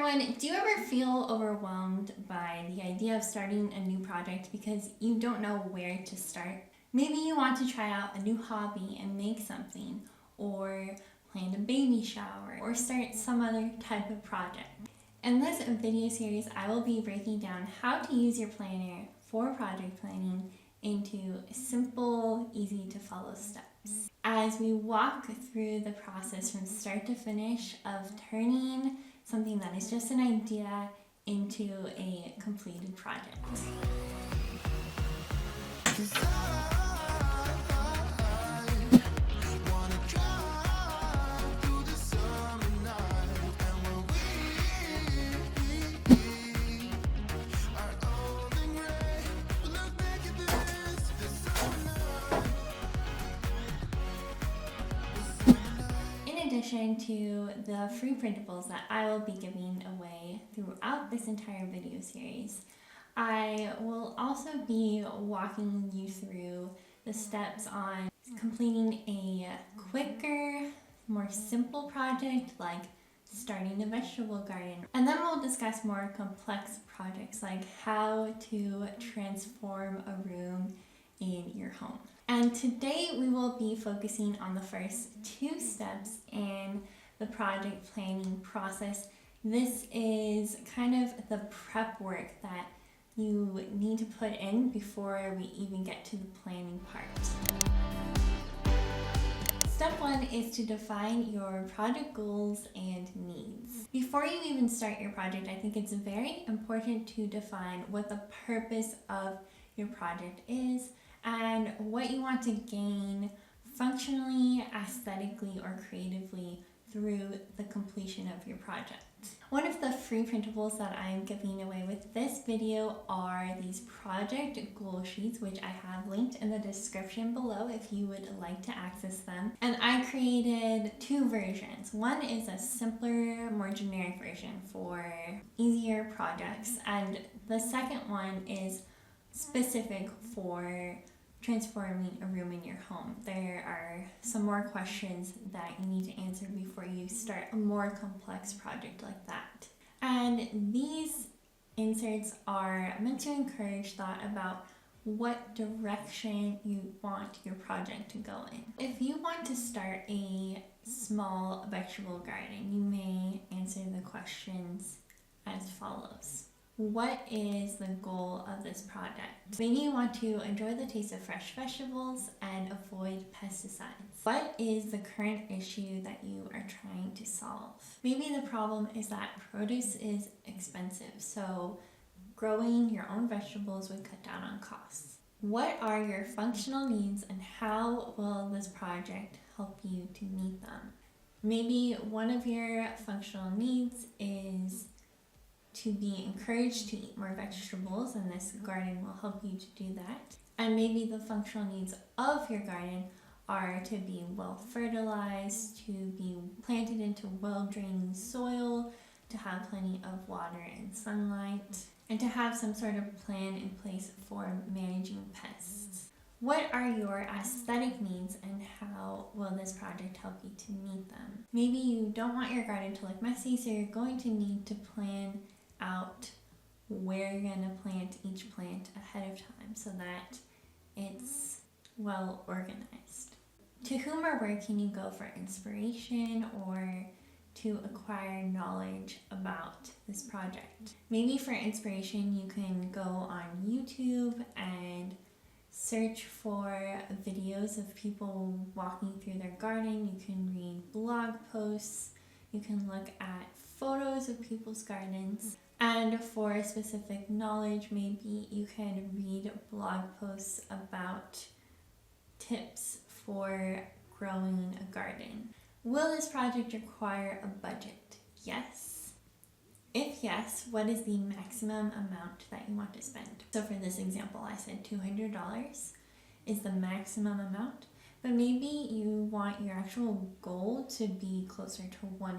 everyone, do you ever feel overwhelmed by the idea of starting a new project because you don't know where to start? Maybe you want to try out a new hobby and make something, or plan a baby shower, or start some other type of project. In this video series, I will be breaking down how to use your planner for project planning into simple, easy to follow steps. As we walk through the process from start to finish of turning something that is just an idea into a completed project. In addition to the free printables that I will be giving away throughout this entire video series, I will also be walking you through the steps on completing a quicker, more simple project like starting a vegetable garden. And then we'll discuss more complex projects like how to transform a room in your home. And today we will be focusing on the first two steps in the project planning process. This is kind of the prep work that you need to put in before we even get to the planning part. Step one is to define your project goals and needs. Before you even start your project, I think it's very important to define what the purpose of your project is and what you want to gain functionally, aesthetically, or creatively through the completion of your project. One of the free printables that I'm giving away with this video are these project goal sheets, which I have linked in the description below if you would like to access them. And I created two versions. One is a simpler, more generic version for easier projects, and the second one is specific for transforming a room in your home. There are some more questions that you need to answer before you start a more complex project like that. And these inserts are meant to encourage thought about what direction you want your project to go in. If you want to start a small vegetable garden, you may answer the questions as follows. What is the goal of this project? Maybe you want to enjoy the taste of fresh vegetables and avoid pesticides. What is the current issue that you are trying to solve? Maybe the problem is that produce is expensive, so growing your own vegetables would cut down on costs. What are your functional needs and how will this project help you to meet them? Maybe one of your functional needs is to be encouraged to eat more vegetables, and this garden will help you to do that. And maybe the functional needs of your garden are to be well fertilized, to be planted into well-draining soil, to have plenty of water and sunlight, and to have some sort of plan in place for managing pests. What are your aesthetic needs and how will this project help you to meet them? Maybe you don't want your garden to look messy, so you're going to need to plan out where you're going to plant each plant ahead of time so that it's well organized. To whom or where can you go for inspiration or to acquire knowledge about this project? Maybe for inspiration you can go on YouTube and search for videos of people walking through their garden. You can read blog posts, you can look at photos of people's gardens. And for specific knowledge, maybe you can read blog posts about tips for growing a garden. Will this project require a budget? Yes. If yes, what is the maximum amount that you want to spend? So for this example, I said $200 is the maximum amount, but maybe you want your actual goal to be closer to $150.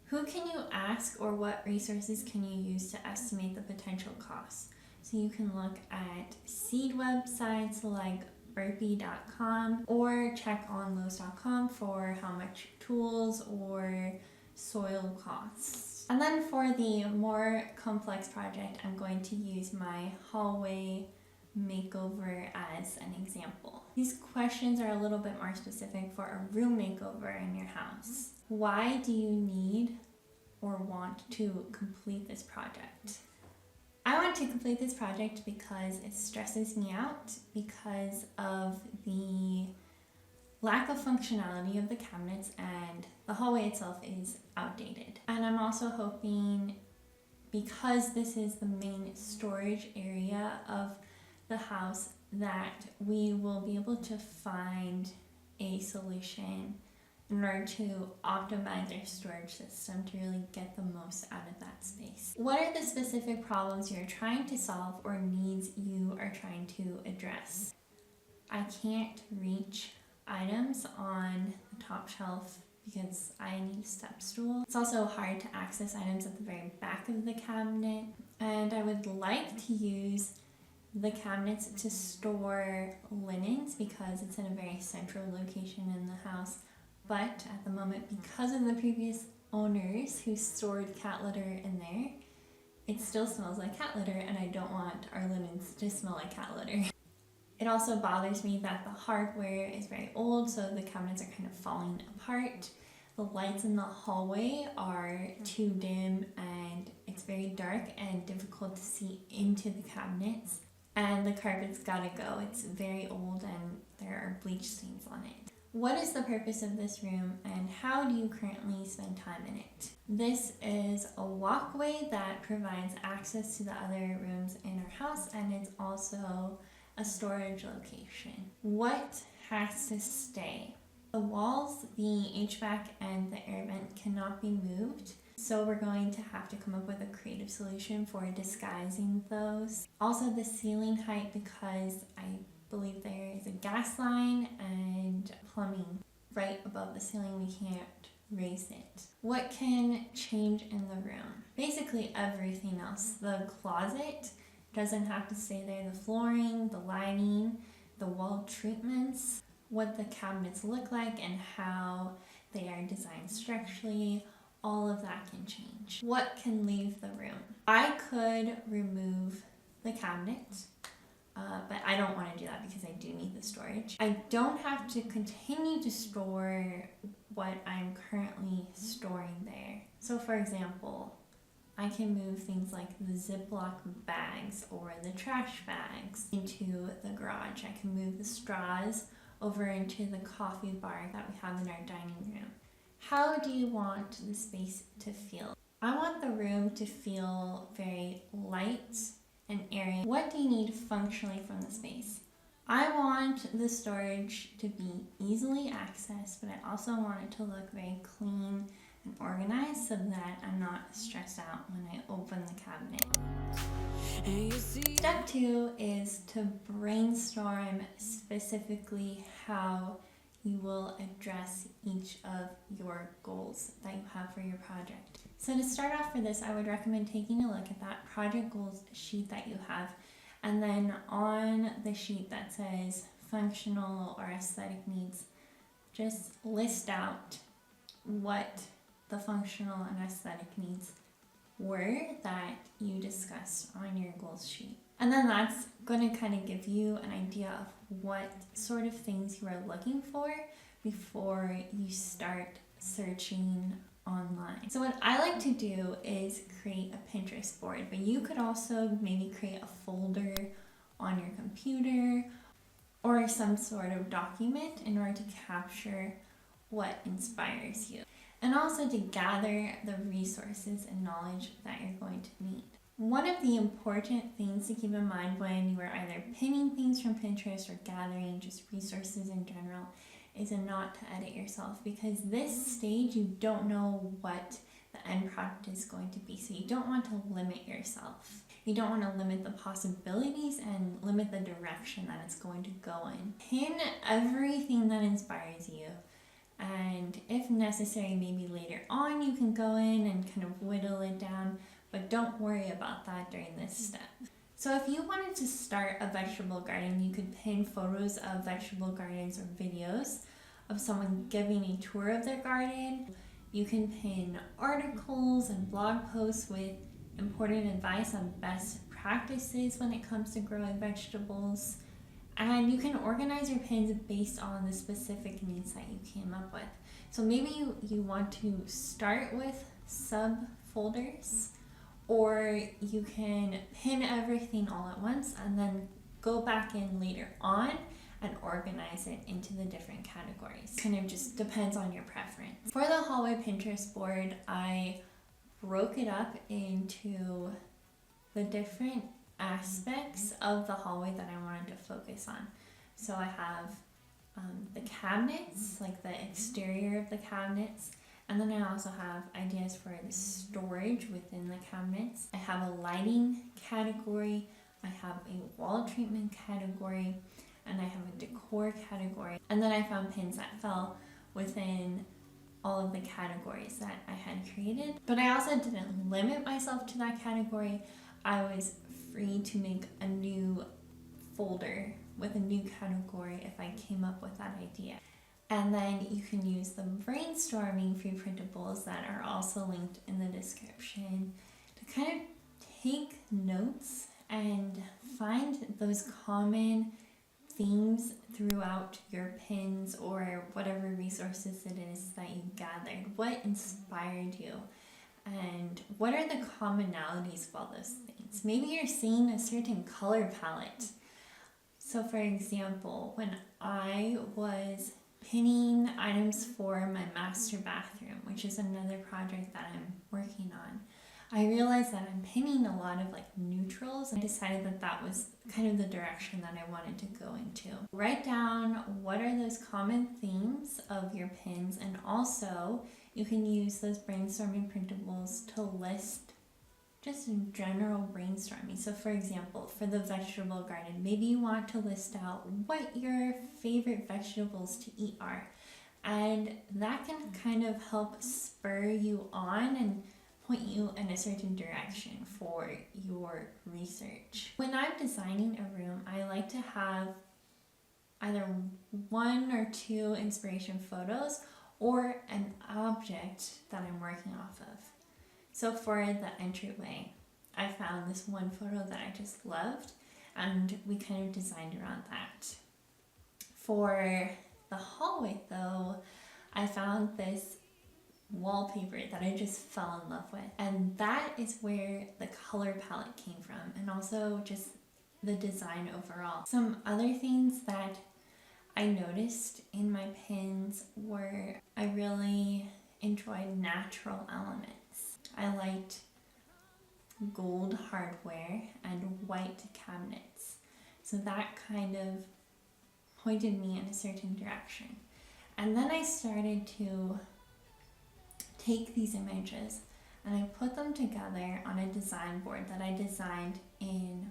Who can you ask or what resources can you use to estimate the potential costs? So you can look at seed websites like burpee.com or check on Lowe's.com for how much tools or soil costs. And then for the more complex project, I'm going to use my hallway makeover as an example. These questions are a little bit more specific for a room makeover in your house. Why do you need or want to complete this project? I want to complete this project because it stresses me out because of the lack of functionality of the cabinets, and the hallway itself is outdated. And I'm also hoping, because this is the main storage area of the house, that we will be able to find a solution in order to optimize our storage system to really get the most out of that space. What are the specific problems you're trying to solve or needs you are trying to address? I can't reach items on the top shelf because I need a step stool. It's also hard to access items at the very back of the cabinet, and I would like to use the cabinets to store linens because it's in a very central location in the house. But at the moment, because of the previous owners who stored cat litter in there, it still smells like cat litter, and I don't want our linens to smell like cat litter. It also bothers me that the hardware is very old, so the cabinets are kind of falling apart. The lights in the hallway are too dim, and it's very dark and difficult to see into the cabinets. And the carpet's gotta go. It's very old and there are bleach stains on it. What is the purpose of this room, and how do you currently spend time in it? This is a walkway that provides access to the other rooms in our house, and it's also a storage location. What has to stay? The walls, the HVAC, and the air vent cannot be moved, so we're going to have to come up with a creative solution for disguising those. Also the ceiling height, because I believe there is a gas line and plumbing right above the ceiling. We can't raise it. What can change in the room? Basically everything else. The closet doesn't have to stay there. The flooring, the lighting, the wall treatments, what the cabinets look like and how they are designed structurally, all of that can change. What can leave the room? I could remove the cabinets, but I don't want to do that because I do need the storage. I don't have to continue to store what I'm currently storing there. So for example, I can move things like the Ziploc bags or the trash bags into the garage. I can move the straws over into the coffee bar that we have in our dining room. How do you want the space to feel? I want the room to feel very light and airy. What do you need functionally from the space? I want the storage to be easily accessed, but I also want it to look very clean and organized so that I'm not stressed out when I open the cabinet. Step 2 is to brainstorm specifically how you will address each of your goals that you have for your project. So to start off for this, I would recommend taking a look at that project goals sheet that you have, and then on the sheet that says functional or aesthetic needs, just list out what the functional and aesthetic needs were that you discussed on your goals sheet. And then that's going to kind of give you an idea of what sort of things you are looking for before you start searching online. So what I like to do is create a Pinterest board, but you could also maybe create a folder on your computer or some sort of document in order to capture what inspires you, and also to gather the resources and knowledge that you're going to need. One of the important things to keep in mind when you are either pinning things from Pinterest or gathering just resources in general is not to edit yourself, because this stage you don't know what the end product is going to be. So you don't want to limit yourself. You don't want to limit the possibilities and limit the direction that it's going to go in. Pin everything that inspires you. And if necessary, maybe later on you can go in and kind of whittle it down, but don't worry about that during this step. So if you wanted to start a vegetable garden, you could pin photos of vegetable gardens or videos of someone giving a tour of their garden. You can pin articles and blog posts with important advice on best practices when it comes to growing vegetables. And you can organize your pins based on the specific needs that you came up with. So maybe you want to start with subfolders, or you can pin everything all at once and then go back in later on and organize it into the different categories. Kind of just depends on your preference. For the hallway Pinterest board, I broke it up into the different aspects of the hallway that I wanted to focus on. So I have the cabinets, like the exterior of the cabinets, and then I also have ideas for the storage within the cabinets. I have a lighting category, I have a wall treatment category, and I have a decor category. And then I found pins that fell within all of the categories that I had created. But I also didn't limit myself to that category. I was free to make a new folder with a new category if I came up with that idea. And then you can use the brainstorming free printables that are also linked in the description to kind of take notes and find those common themes throughout your pins or whatever resources it is that you gathered. What inspired you? And what are the commonalities of all those things? Maybe you're seeing a certain color palette. So for example, when I was pinning items for my master bathroom, which is another project that I'm working on, I realized that I'm pinning a lot of like neutrals. I decided that that was kind of the direction that I wanted to go into. Write down what are those common themes of your pins, and also you can use those brainstorming printables to list just in general brainstorming. So for example, for the vegetable garden, maybe you want to list out what your favorite vegetables to eat are. And that can kind of help spur you on and point you in a certain direction for your research. When I'm designing a room, I like to have either 1 or 2 inspiration photos or an object that I'm working off of. So for the entryway, I found this one photo that I just loved, and we kind of designed around that. For the hallway though, I found this wallpaper that I just fell in love with, and that is where the color palette came from, and also just the design overall. Some other things that I noticed in my pins were I really enjoyed natural elements. I liked gold hardware and white cabinets, so that kind of pointed me in a certain direction. And then I started to take these images and I put them together on a design board that I designed in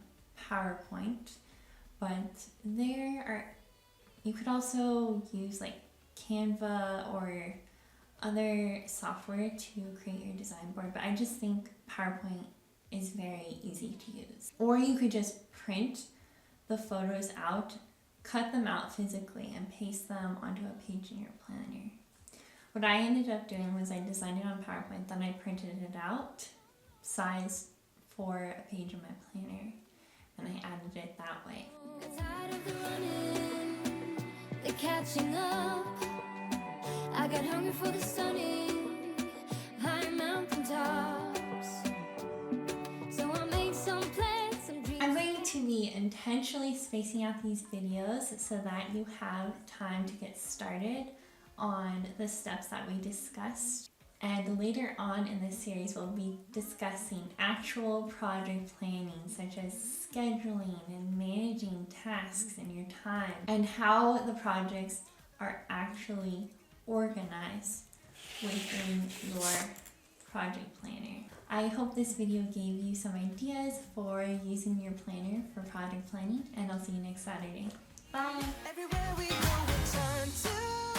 PowerPoint, but you could also use like Canva or other software to create your design board, but I just think PowerPoint is very easy to use. Or you could just print the photos out, cut them out physically, and paste them onto a page in your planner. What I ended up doing was I designed it on PowerPoint, then I printed it out, sized for a page in my planner, and I added it that way. Tired of the running, the catching up. I got hungry for the sunny high mountain tops. So I made some plans, some dreams. I'm going to be intentionally spacing out these videos so that you have time to get started on the steps that we discussed. And later on in this series, we'll be discussing actual project planning, such as scheduling and managing tasks in your time, and how the projects are actually organized within your project planner. I hope this video gave you some ideas for using your planner for project planning, and I'll see you next Saturday. Bye! Everywhere we go, we turn to